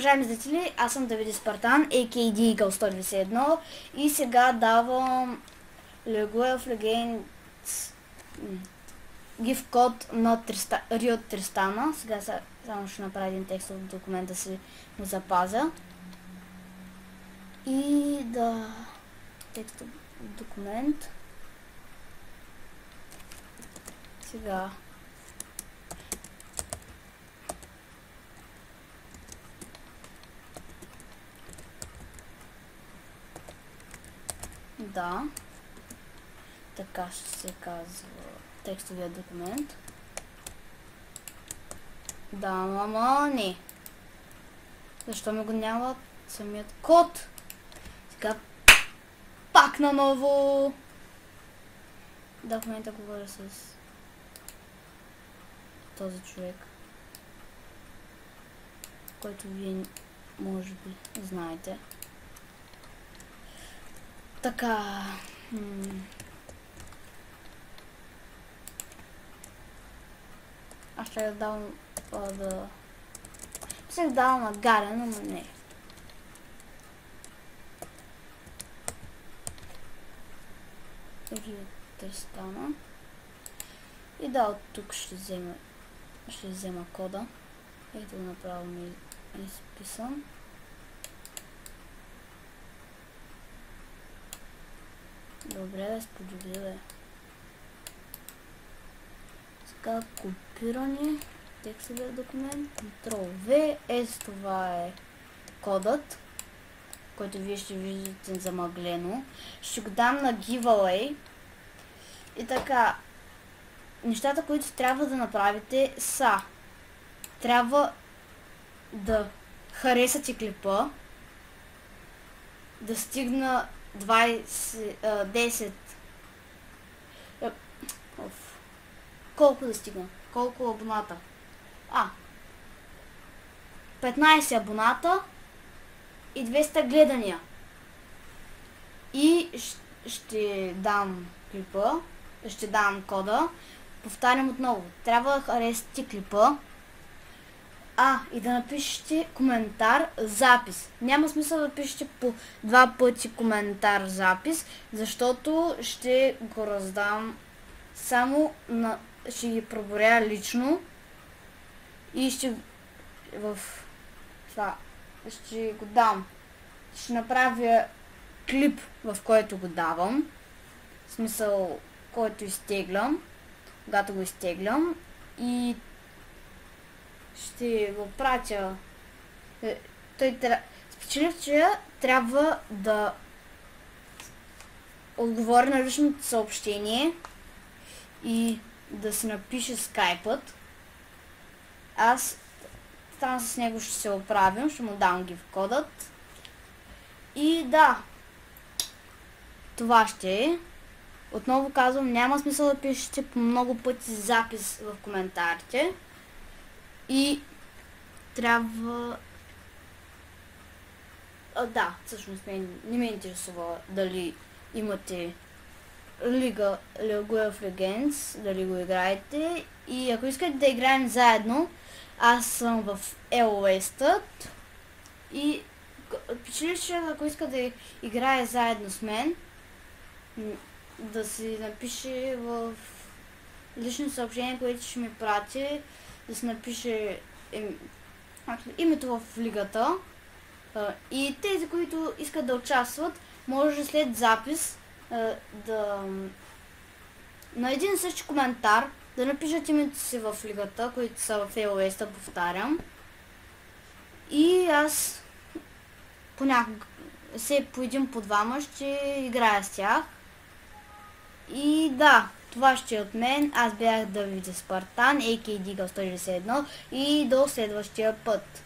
Уважаеми зрители, аз съм Давид Спартан, a.k.a. Eagle 191 и сега давам League of Legends gift код на Рио Тристана. Сега само ще направя един текстов документ да си го запазя. И да... текстов документ. Сега... Да. Така ще се казва текстовия документ. Да, мама, не. Защо ми го няма самият код? Сега пак наново. Да, в момента говоря с този човек, който вие може би знаете. Така. Аз ще да давам да... Мислех да давам на Гарен, но не. Тристана. И да, от тук ще взема кода. Ето направо ми изписам. Добре, да сподели, бе. Сега копиране, текстовия документ, Ctrl-V, това е кодът, който вие ще видите замъглено. Ще го дам на giveaway. И така, нещата, които трябва да направите са: трябва да харесате клипа, да стигна 10... Колко да стигна? Колко абоната? 15 абоната и 200 гледания. И ще дам клипа, ще дам кода. Повтарям отново. Трябва да харесате клипа. И да напишете коментар, запис. Няма смисъл да пишете по 2 пъти коментар, запис, защото ще го раздам само на... ще ги проборя лично и ще ще го дам. Ще направя клип, в който го давам. В смисъл, който изтеглям. Когато го изтеглям и ще го пратя. Спечеливчия трябва да отговори на личното съобщение и да се напише скайпът. Аз там с него ще се оправим, ще му дам гифт кодът. И да, това ще е. Отново казвам, няма смисъл да пишете по много пъти запис в коментарите. И трябва... да, всъщност не ме интересува дали имате League of Legends, дали го играете. И ако искате да играем заедно, аз съм в LOS-тът. И печелившия, ако иска да играе заедно с мен, да си напише в лично съобщение, което ще ми прати, да се напише името в лигата. И тези, които искат да участват, може след запис на един и същи коментар да напишат името си в лигата, които са в LOS-та, повтарям. И аз понякога, по един по двама ще играя с тях. И да, това ще е от мен. Аз бях Давид Спартан, a.k.a. Eagle 191 и до следващия път.